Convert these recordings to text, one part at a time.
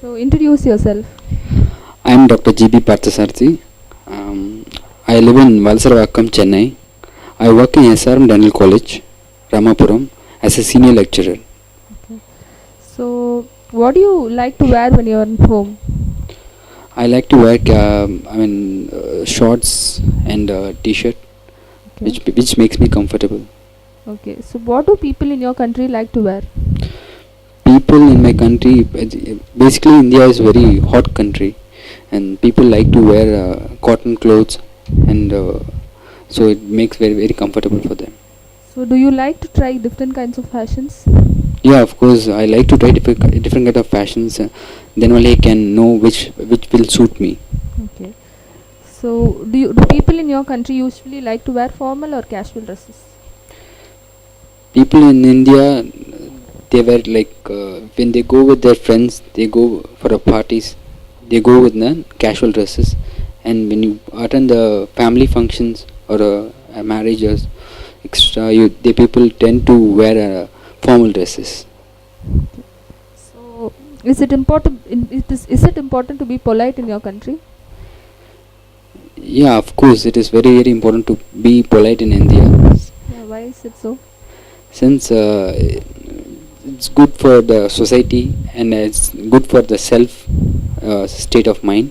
So introduce yourself. I am Dr. G.B. Parthasarthi. I live in Valsaravakkam, Chennai. I work in SRM Dental College, Ramapuram, as a senior lecturer. Okay. So what do you like to wear when you are at home? I like to wear shorts and t-shirt, Okay. which makes me comfortable. Okay. So what do people in your country like to wear? People in my country, basically India is a very hot country, and people like to wear cotton clothes, and so it makes very comfortable for them. So do you like to try different kinds of fashions? Yeah, of course. I like to try different kind of fashions. Then only I can know which will suit me. Okay. So do people in your country usually like to wear formal or casual dresses? People in India, they wear like when they go with their friends, they go for a parties, they go with the casual dresses, and when you attend the family functions or a marriages, the people tend to wear formal dresses. So is it important to be polite in your country? Yeah, of course, it is very important to be polite in India, Yeah, why is it so? since it's good for the society and it's good for the self state of mind,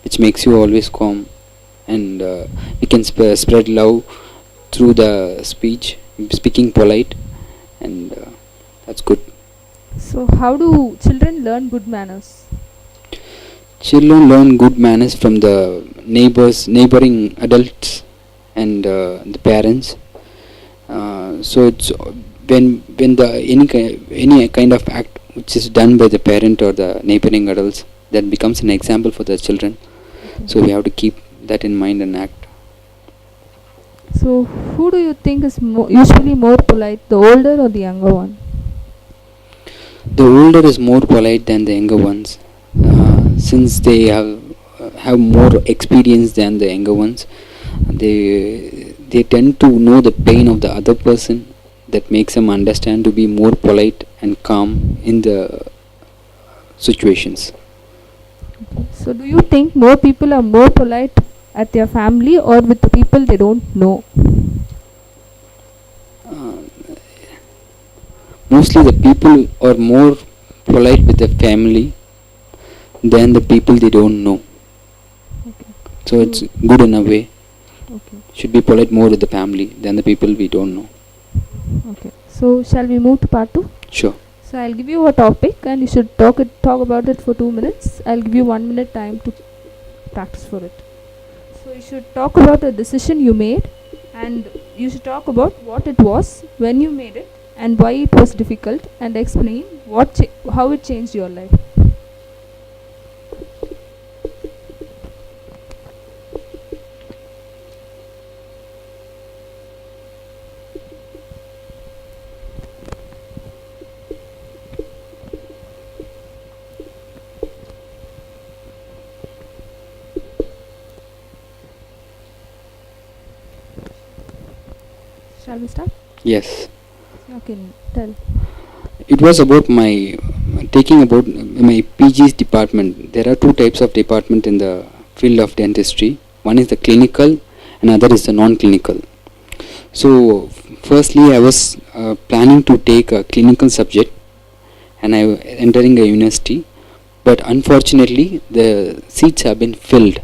which makes you always calm, and we can spread love through the speaking polite, and that's good. So how do children learn good manners? Children learn good manners from the neighboring adults, and the parents. So it's when the any kind of act which is done by the parent or the neighboring adults, that becomes an example for the children. So we have to keep that in mind and act. So who do you think is usually more polite, the older or the younger one? The older is more polite than the younger ones, since they have more experience than the younger ones. They tend to know the pain of the other person, that makes them understand to be more polite and calm in the situations. So do you think more people are more polite at their family or with the people they don't know? Mostly the people are more polite with their family than the people they don't know. Okay. So it's good in a way. Okay. Should be polite more with the family than the people we don't know. Okay. So shall we move to part 2? Sure. So I'll give you a topic and you should talk about it for 2 minutes. I'll give you 1 minute time to practice for it. So you should talk about a decision you made, and you should talk about what it was, when you made it, and why it was difficult, and explain how it changed your life. Shall we start? Yes. Okay, tell. It was about my my PG's department. There are two types of department in the field of dentistry. One is the clinical, and other is the non-clinical. So, firstly, I was planning to take a clinical subject, and I entering a university. But unfortunately, the seats have been filled.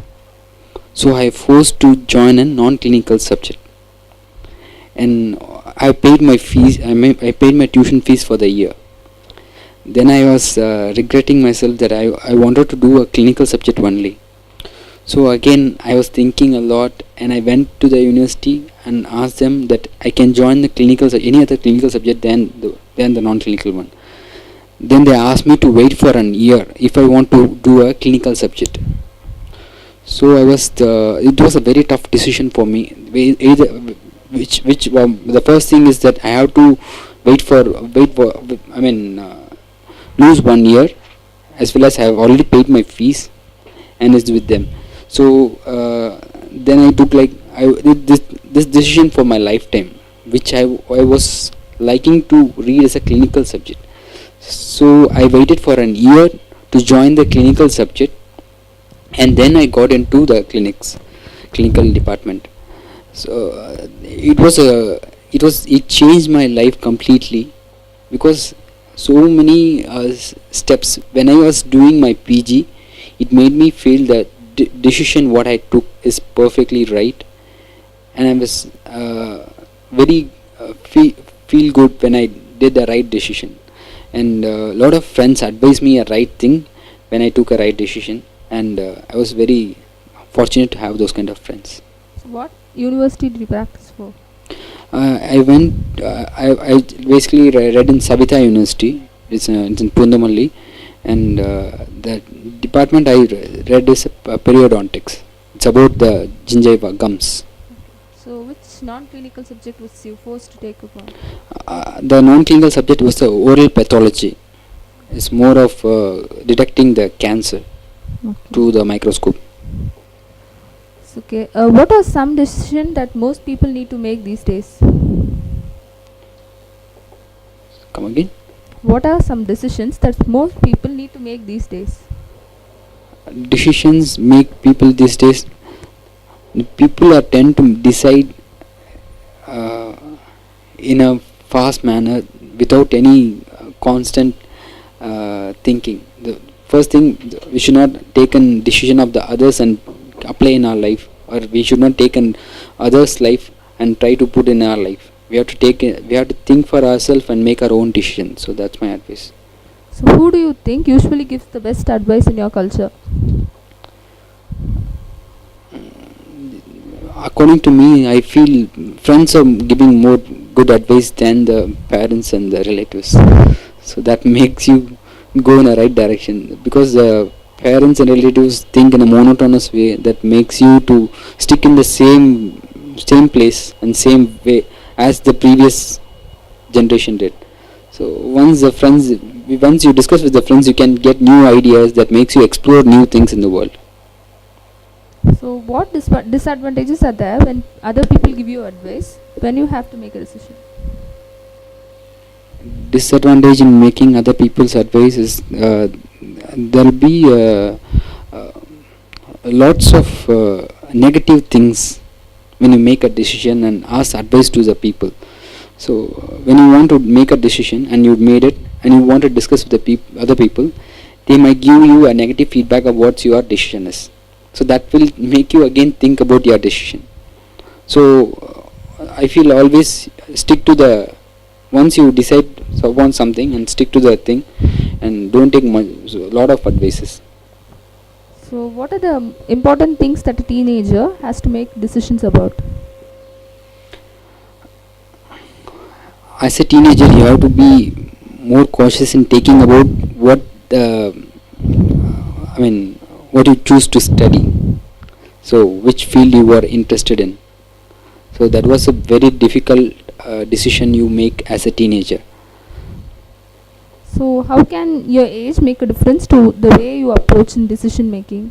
So I forced to join a non-clinical subject, and I paid my fees. I paid my tuition fees for the year. Then I was regretting myself that I wanted to do a clinical subject only. So again I was thinking a lot, and I went to the university and asked them that I can join the any other clinical subject than the non-clinical one. Then they asked me to wait for an year if I want to do a clinical subject. So it was a very tough decision for me. Either the first thing is that I have to wait for lose 1 year, as well as I have already paid my fees and it's with them. So then I took this decision for my lifetime, which I was liking to read as a clinical subject. So I waited for an year to join the clinical subject, and then I got into the clinical department. So it changed my life completely, because so many steps when I was doing my PG, it made me feel that decision what I took is perfectly right, and I was very feel good when I did the right decision, and a lot of friends advised me a right thing when I took a right decision, and I was very fortunate to have those kind of friends. So what university did you practice for? I went. I basically read in Savita University. It's in Pundamalli, and the department I read is periodontics. It's about the gingiva gums. So which non-clinical subject was you forced to take upon? The non-clinical subject was the oral pathology. It's more of detecting the cancer through the microscope. Okay. What are some decisions that most people need to make these days? Come again? What are some decisions that most people need to make these days? Decisions make people these days. People are tend to decide in a fast manner without any constant thinking. The first thing, we should not take a decision of the others and apply in our life, or we should not take an others life and try to put in our life. We have to think for ourselves and make our own decision. So that's my advice. So who do you think usually gives the best advice in your culture? According to me, I feel friends are giving more good advice than the parents and the relatives. So that makes you go in the right direction, because the parents and relatives think in a monotonous way that makes you to stick in the same place and same way as the previous generation did. So once you discuss with the friends, you can get new ideas that makes you explore new things in the world. So what disadvantages are there when other people give you advice when you have to make a decision? Disadvantage in making other people's advice is there will be lots of negative things when you make a decision and ask advice to the people. So when you want to make a decision and you made it and you want to discuss with the other people, they might give you a negative feedback of what your decision is. So that will make you again think about your decision. So I feel always stick to the, once you decide upon something, and stick to the thing and don't take a lot of advices. So what are the important things that a teenager has to make decisions about? As a teenager, you have to be more cautious in taking about what what you choose to study. So which field you are interested in. So that was a very difficult decision you make as a teenager. So how can your age make a difference to the way you approach in decision making?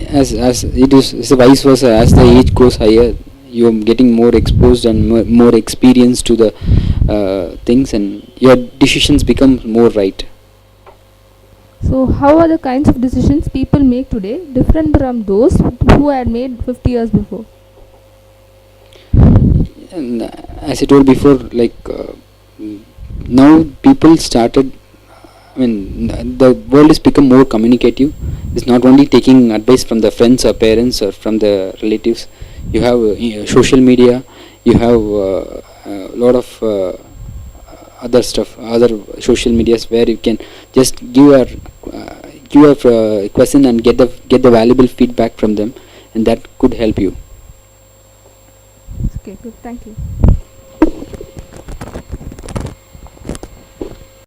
As it is, it's vice versa. As the age goes higher, you are getting more exposed and more experience to the things, and your decisions become more right. So how are the kinds of decisions people make today different from those who had made 50 years before? And as I told before, like now people started, the world has become more communicative. It's not only taking advice from the friends or parents or from the relatives. You have social media, you have a lot of other stuff, other social medias where you can just give a question and get the valuable feedback from them, and that could help you. Okay, good. Thank you.